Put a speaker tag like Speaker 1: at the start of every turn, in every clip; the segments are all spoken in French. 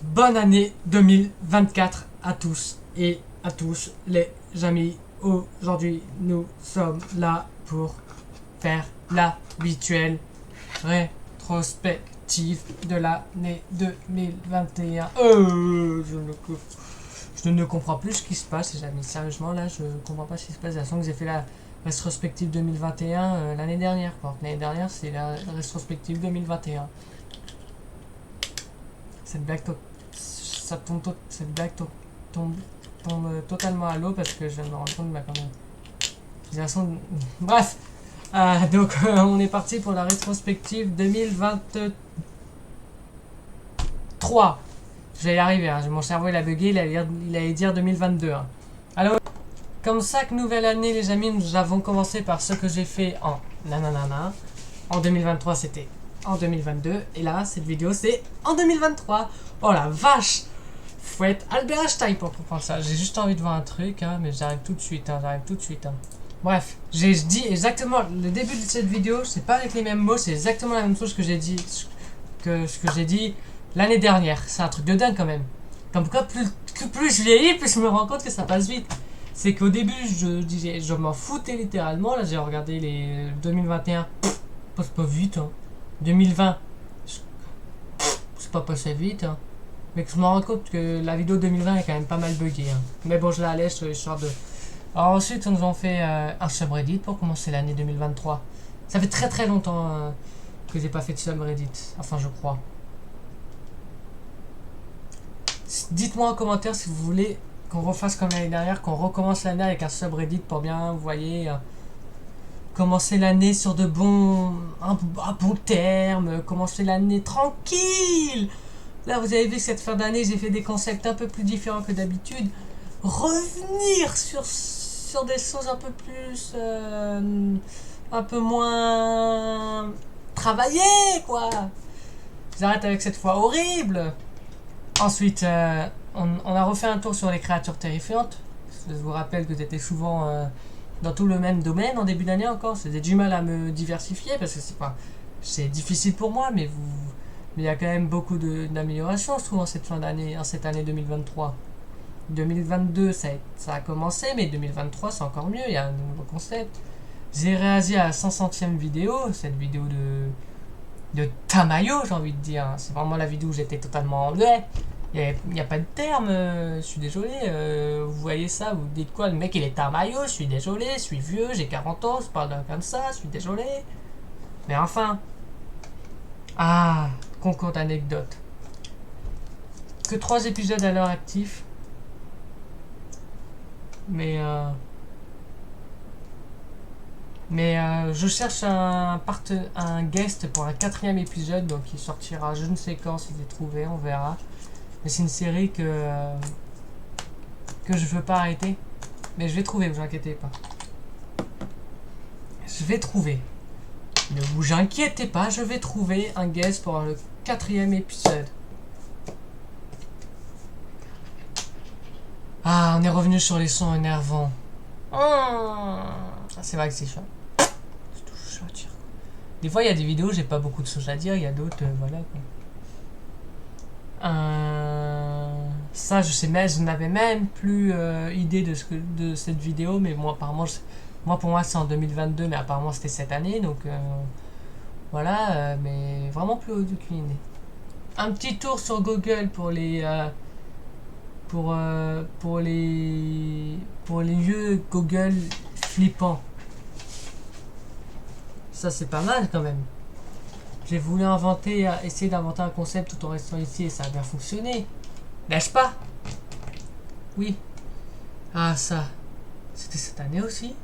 Speaker 1: bonne année 2024 à tous et à tous les amis. Aujourd'hui, nous sommes là pour faire l'habituelle rétrospective de l'année 2021. Je ne comprends plus ce qui se passe, les amis. Sérieusement, là, je ne comprends pas ce qui se passe. De toute façon, que j'ai fait la rétrospective 2021 l'année dernière. L'année dernière, c'est la rétrospective 2021. Cette blague, cette blague tombe totalement à l'eau parce que je viens de me rendre compte de ma connerie. Bref, donc on est parti pour la rétrospective 2023. Je vais y arriver, hein. Mon cerveau il a bugué, il allait dire 2022. Hein. Alors, comme chaque nouvelle année, les amis, nous avons commencé par ce que j'ai fait en nanana. En 2023, c'était en 2022. Et là, cette vidéo, c'est en 2023. Oh la vache! Faut être Albert Einstein pour comprendre ça. J'ai juste envie de voir un truc, hein, mais j'arrive tout de suite. Hein. Bref, j'ai dit exactement le début de cette vidéo, c'est pas avec les mêmes mots, c'est exactement la même chose que j'ai dit, ce que j'ai dit l'année dernière. C'est un truc de dingue quand même. Comme quoi, plus je vieillis, plus je me rends compte que ça passe vite. C'est qu'au début, je m'en foutais littéralement. Là, j'ai regardé les 2021. Passe pas vite, hein. 2020, c'est pas passé vite, hein. Mais que je me rends compte que la vidéo 2020 est quand même pas mal buggée, hein. Mais bon, je la laisse histoire de. Alors ensuite, nous avons fait un subreddit pour commencer l'année 2023. Ça fait très très longtemps que j'ai pas fait de subreddit. Enfin, je crois. Dites-moi en commentaire si vous voulez qu'on refasse comme l'année dernière, qu'on recommence l'année avec un subreddit pour bien, vous voyez, commencer l'année sur de bons, un bon terme, commencer l'année tranquille. Là, vous avez vu que cette fin d'année, j'ai fait des concepts un peu plus différents que d'habitude. Revenir sur des choses un peu plus, un peu moins travaillées, quoi. J'arrête avec cette fois horrible. Ensuite, on a refait un tour sur les créatures terrifiantes. Je vous rappelle que j'étais souvent dans tout le même domaine en début d'année encore. J'ai du mal à me diversifier parce que c'est difficile pour moi, mais il y a quand même beaucoup d'améliorations, je trouve, en cette fin d'année, en cette année 2023. 2022, ça a commencé, mais 2023, c'est encore mieux. Il y a un nouveau concept. J'ai réagi à la 500e vidéo, cette vidéo de Tamayo, j'ai envie de dire. C'est vraiment la vidéo où j'étais totalement en lait. Il n'y a pas de terme, je suis désolé. Vous voyez ça, vous dites quoi? Le mec il est Tamayo, je suis désolé, je suis vieux, j'ai 40 ans, je parle comme ça, je suis désolé. Mais enfin. Ah, concours d'anecdotes. Que 3 épisodes à l'heure actif. Mais je cherche un guest pour un 4e épisode, donc il sortira je ne sais quand, si j'ai trouvé, on verra. Mais c'est une série que je veux pas arrêter. Mais je vais trouver, vous inquiétez pas. Je vais trouver. Ne vous inquiétez pas, je vais trouver un guest pour le 4e épisode. Ah, on est revenu sur les sons énervants. C'est vrai que c'est chiant. C'est tout chaud à dire. Des fois, il y a des vidéos, j'ai pas beaucoup de choses à dire. Il y a d'autres, voilà quoi. Ça, je sais même, je n'avais même plus idée de cette vidéo, mais moi, apparemment, pour moi, c'est en 2022, mais apparemment, c'était cette année, donc voilà, mais vraiment plus aucune idée. Un petit tour sur Google pour les lieux Google flippants. Ça c'est pas mal quand même. J'ai voulu essayer d'inventer un concept tout en restant ici et ça a bien fonctionné. N'est-ce pas? Oui. Ah ça. C'était cette année aussi.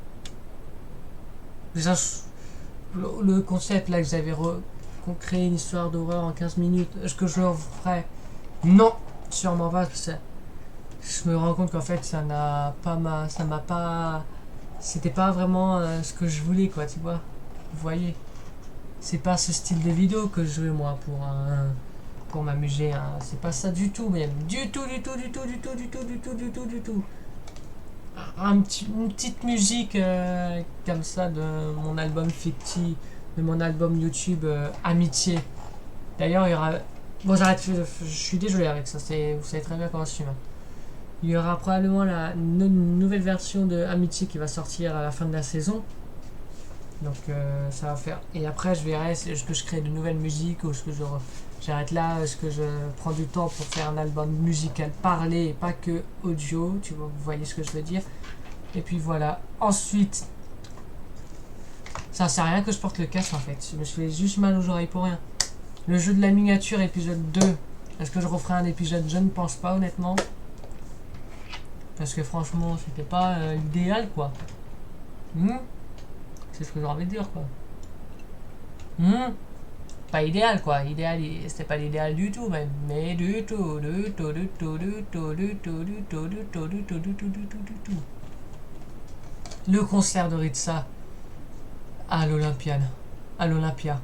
Speaker 1: Déjà, le concept là que j'avais qu'on crée une histoire d'horreur en 15 minutes, est-ce que je le referai? Non, sûrement pas parce que je me rends compte qu'en fait ça m'a pas c'était pas vraiment ce que je voulais quoi, tu vois. Vous voyez, c'est pas ce style de vidéo que je veux moi pour m'amuser, hein. C'est pas ça du tout, même du tout. Une petite musique comme ça de mon album fictif, de mon album YouTube Amitié. D'ailleurs, Bon, j'arrête, je suis désolé avec ça, vous savez très bien comment je suis. Il y aura probablement une nouvelle version de Amitié qui va sortir à la fin de la saison. Donc ça va faire. Et après, je verrai est-ce que je crée de nouvelles musiques ou est-ce que j'arrête là, est-ce que je prends du temps pour faire un album musical parlé et pas que audio. Vous voyez ce que je veux dire. Et puis voilà. Ensuite, ça sert à rien que je porte le casque en fait. Je me fais juste mal aux oreilles pour rien. Le jeu de la miniature, épisode 2. Est-ce que je referai un épisode? Je ne pense pas honnêtement. Parce que franchement, c'était pas l'idéal quoi. C'est ce que j'ai envie de dire quoi. Pas idéal quoi. Idéal, c'était pas l'idéal du tout même. Mais du tout. Le concert de Ritza à l'Olympiade. À l'Olympia.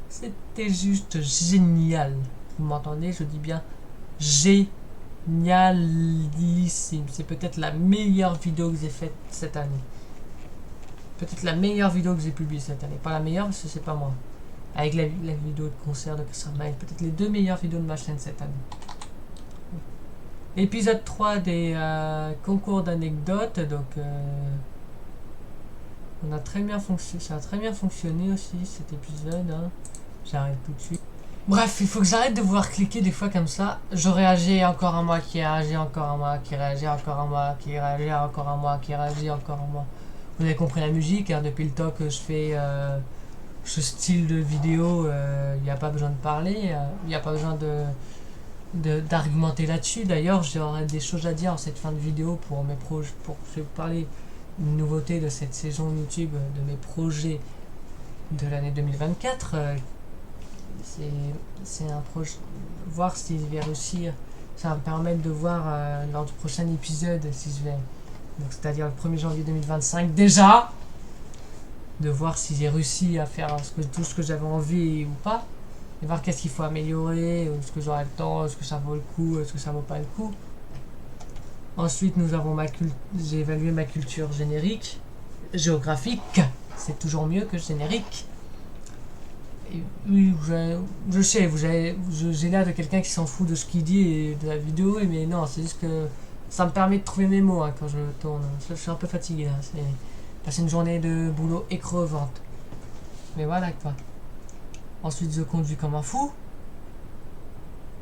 Speaker 1: C'était juste génial. Vous m'entendez? Je dis bien génialissime. C'est peut-être la meilleure vidéo que j'ai faite cette année. Peut-être la meilleure vidéo que j'ai publiée cette année. Pas la meilleure parce que c'est pas moi. Avec la vidéo de concert de Chris Mine. Peut-être les 2 meilleures vidéos de ma chaîne cette année. Épisode 3 des concours d'anecdotes. Donc on a très bien fonctionné. Ça a très bien fonctionné aussi cet épisode. J'arrête tout de suite. Bref, il faut que j'arrête de voir cliquer des fois comme ça. Je réagis encore à moi, qui réagit encore à moi, qui réagit encore à moi, qui réagit encore à moi, qui réagit encore à moi. Vous avez compris la musique, depuis le temps que je fais ce style de vidéo, il n'y a pas besoin de parler, il n'y a pas besoin d'argumenter là-dessus. D'ailleurs, j'aurai des choses à dire en cette fin de vidéo pour mes projets, pour vous parler d'une nouveauté de cette saison YouTube, de mes projets de l'année 2024. C'est un projet, voir si je vais réussir. Ça va me permettre de voir lors du prochain épisode si je vais. Donc c'est-à-dire le 1er janvier 2025 déjà, de voir si j'ai réussi à faire tout ce que j'avais envie ou pas, et voir qu'est-ce qu'il faut améliorer, est-ce que j'aurai le temps, est-ce que ça vaut le coup, est-ce que ça vaut pas le coup. Ensuite nous avons j'ai évalué ma culture géographique, c'est toujours mieux que générique. Et oui, je sais, j'ai l'air de quelqu'un qui s'en fout de ce qu'il dit et de la vidéo, mais non, c'est juste que ça me permet de trouver mes mots quand je tourne. Je suis un peu fatigué là. C'est passé une journée de boulot écrevante. Mais voilà quoi. Ensuite, je conduis comme un fou.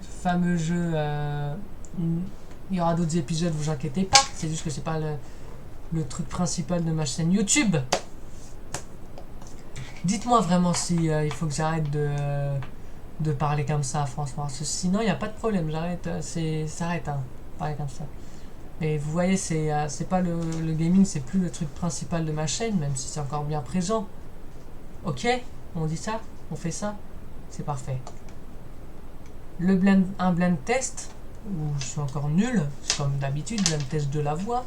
Speaker 1: Ce fameux jeu. Il y aura d'autres épisodes, vous inquiétez pas. C'est juste que c'est pas le truc principal de ma chaîne YouTube. Dites-moi vraiment si il faut que j'arrête de parler comme ça, franchement. Parce que sinon, il n'y a pas de problème. J'arrête. Ça arrête, parler comme ça. Mais vous voyez, c'est pas le gaming, c'est plus le truc principal de ma chaîne, même si c'est encore bien présent. Ok, on dit ça, on fait ça, c'est parfait. Un blind test, où je suis encore nul, comme d'habitude, blind test de la voix.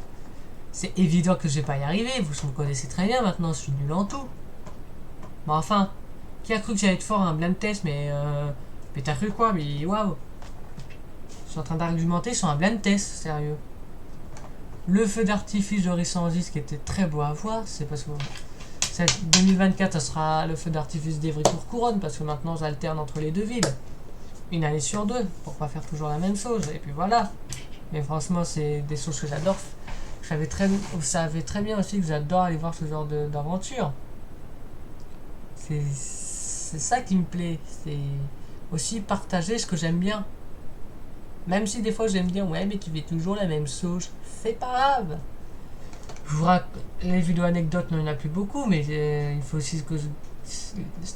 Speaker 1: C'est évident que je vais pas y arriver, vous me connaissez très bien maintenant, je suis nul en tout. Bon enfin, qui a cru que j'allais être fort à un blind test, mais t'as cru quoi, mais waouh. Je suis en train d'argumenter sur un blind test, sérieux. Le feu d'artifice de Rissangis qui était très beau à voir, c'est parce que 2024 ça sera le feu d'artifice d'Evry-Courcouronnes parce que maintenant j'alterne entre les deux villes. Une année sur deux, pour pas faire toujours la même chose, et puis voilà. Mais franchement c'est des choses que j'adore. Vous savez très bien aussi que j'adore aller voir ce genre d'aventure. C'est ça qui me plaît, c'est aussi partager ce que j'aime bien. Même si des fois j'aime dire ouais mais tu fais toujours la même chose, c'est pas grave. Les vidéos anecdotes, non, il n'y en a plus beaucoup, mais il faut aussi que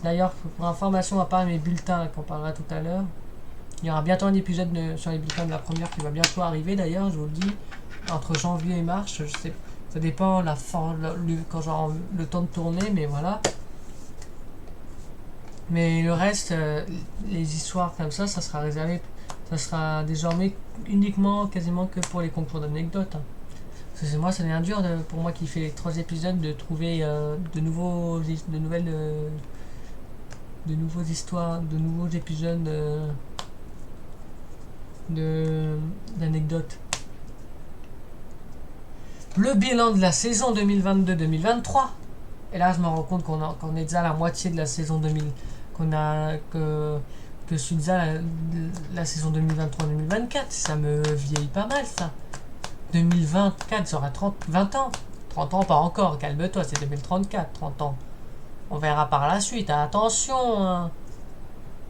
Speaker 1: d'ailleurs, pour information, à part mes bulletins qu'on parlera tout à l'heure, il y aura bientôt un épisode sur les bulletins de la première qui va bientôt arriver d'ailleurs, je vous le dis, entre janvier et mars, je sais, ça dépend quand j'aurai le temps de tourner, mais voilà. Mais le reste, les histoires comme ça sera réservé. Ça sera désormais uniquement, quasiment que pour les concours d'anecdotes. Parce que moi, ça devient dur pour moi qui fais les 3 épisodes de trouver de nouveaux histoires, de nouveaux épisodes d'anecdotes. Le bilan de la saison 2022-2023. Et là, je me rends compte qu'on est déjà à la moitié de la saison 2000. que je suis déjà la saison 2023-2024. Ça me vieillit pas mal, ça. 2024, j'aurai 20 ans. 30 ans, pas encore, calme-toi, c'est 2034, 30 ans. On verra par la suite, attention. Hein.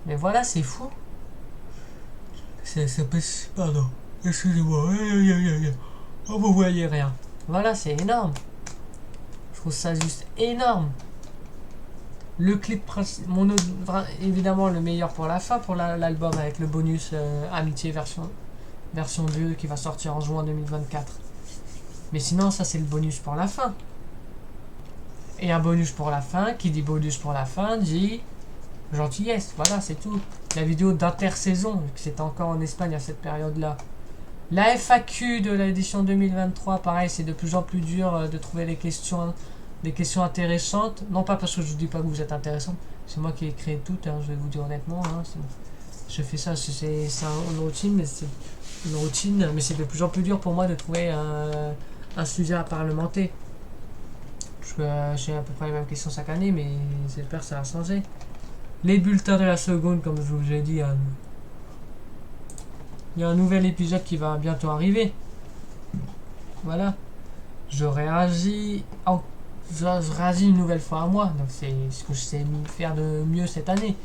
Speaker 1: Mais voilà, c'est fou. Pardon, excusez-moi. Oh, vous voyez rien. Voilà, c'est énorme. Je trouve ça juste énorme. Le clip, évidemment, le meilleur pour la fin, pour l'album avec le bonus Amitié version 2 qui va sortir en juin 2024. Mais sinon, ça c'est le bonus pour la fin. Et un bonus pour la fin, qui dit bonus pour la fin, dit gentillesse. Voilà, c'est tout. La vidéo d'intersaison, vu que c'était encore en Espagne à cette période-là. La FAQ de l'édition 2023, pareil, c'est de plus en plus dur de trouver des questions intéressantes. Non pas parce que je vous dis pas que vous êtes intéressant, c'est moi qui ai créé tout, hein, je vais vous dire honnêtement. Hein, je fais ça, c'est une routine, mais c'est de plus en plus dur pour moi de trouver un sujet à parlementer. J'ai à peu près les mêmes questions chaque année, mais j'espère que ça va changer. Les bulletins de la seconde, comme je vous l'ai dit, il y a un nouvel épisode qui va bientôt arriver. Voilà. Je réagis une nouvelle fois à moi. Donc c'est ce que je sais faire de mieux cette année.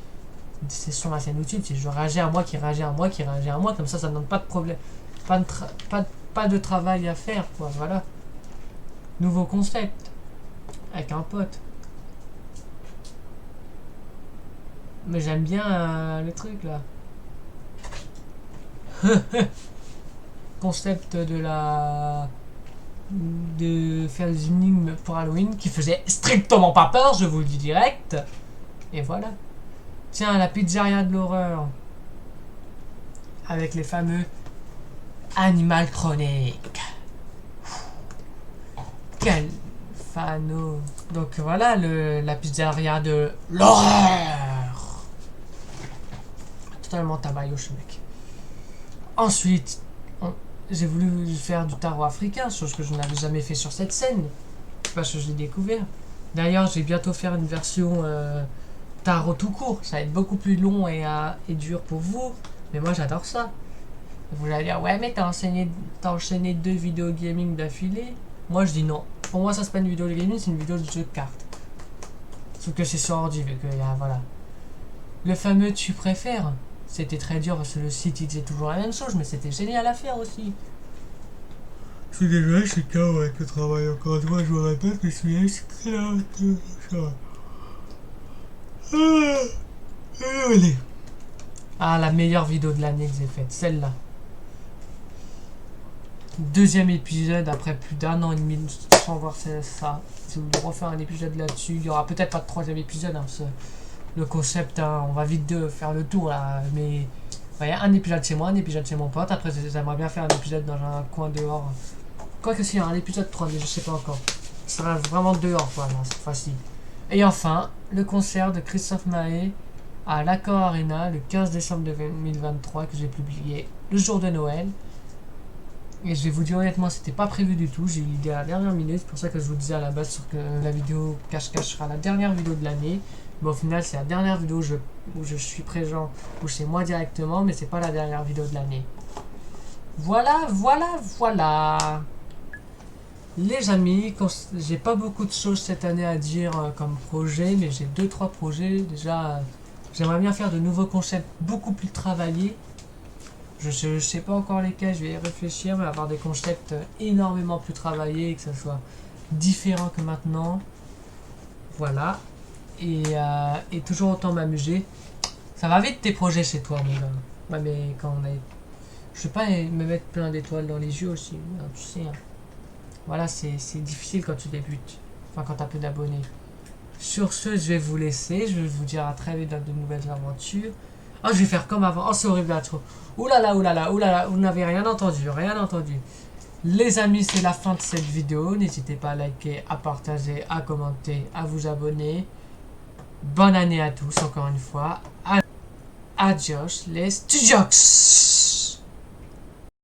Speaker 1: C'est sur ma chaîne YouTube, c'est je réagis à moi qui réagit à moi qui réagit à moi. Comme ça ne donne pas de problème. Pas de travail à faire, quoi. Voilà. Nouveau concept. Avec un pote. Mais j'aime bien le truc là. Concept de faire des énigmes pour Halloween qui faisait strictement pas peur, je vous le dis direct. Et voilà. Tiens, la pizzeria de l'horreur. Avec les fameux Animal Chronic. Quel fano. Donc voilà, la pizzeria de l'horreur. Totalement tabayoche, mec. Ensuite, j'ai voulu faire du tarot africain, chose que je n'avais jamais fait sur cette scène. Parce que je l'ai découvert. D'ailleurs, je vais bientôt faire une version tarot tout court. Ça va être beaucoup plus long et dur pour vous. Mais moi, j'adore ça. Vous allez dire, ouais, mais t'as enchaîné 2 vidéos gaming d'affilée. Moi, je dis non. Pour moi, ça c'est pas une vidéo de gaming, c'est une vidéo de jeu de cartes. Sauf que c'est sur ordi, vu que voilà. Le fameux tu préfères. C'était très dur parce que le site il disait toujours la même chose, mais c'était génial à faire aussi. Je suis désolé, je suis KO avec le travail. Encore une fois, je vous répète que je suis esclave. Ah, la meilleure vidéo de l'année que j'ai faite, celle-là. Deuxième épisode après plus d'1 an et demi sans voir ça. Si vous voulez refaire un épisode là-dessus, il y aura peut-être pas de 3e épisode. Hein, le concept, hein, on va vite faire le tour là. Mais il y a un épisode chez moi, un épisode chez mon pote. Après, j'aimerais bien faire un épisode dans un coin dehors. Quoique s'il y a un épisode 3, mais je sais pas encore. Ça sera vraiment dehors, voilà, cette fois-ci. Et enfin, le concert de Christophe Maé à l'Accor Arena le 15 décembre 2023 que j'ai publié le jour de Noël. Et je vais vous dire honnêtement, c'était pas prévu du tout. J'ai eu l'idée à la dernière minute. C'est pour ça que je vous disais à la base que la vidéo cache-cache sera la dernière vidéo de l'année. Mais au final, c'est la dernière vidéo où je suis présent, où c'est moi directement, mais c'est pas la dernière vidéo de l'année. Voilà. Les amis, j'ai pas beaucoup de choses cette année à dire comme projet, mais j'ai 2-3 projets. Déjà, j'aimerais bien faire de nouveaux concepts beaucoup plus travaillés. Je sais pas encore lesquels, je vais y réfléchir, mais avoir des concepts énormément plus travaillés, que ça soit différent que maintenant. Voilà. Et toujours autant m'amuser. Ça va vite tes projets chez toi, mon gars. Ouais, mais quand on a... Je vais pas me mettre plein d'étoiles dans les yeux aussi, hein, tu sais. Hein. Voilà, c'est difficile quand tu débutes. Enfin, quand t'as peu d'abonnés. Sur ce, je vais vous laisser. Je vais vous dire à très vite dans de nouvelles aventures. Oh, je vais faire comme avant. Oh, c'est horrible là, trop. Oulala, vous n'avez rien entendu, Les amis, c'est la fin de cette vidéo. N'hésitez pas à liker, à partager, à commenter, à vous abonner. Bonne année à tous, encore une fois. Adios les studios.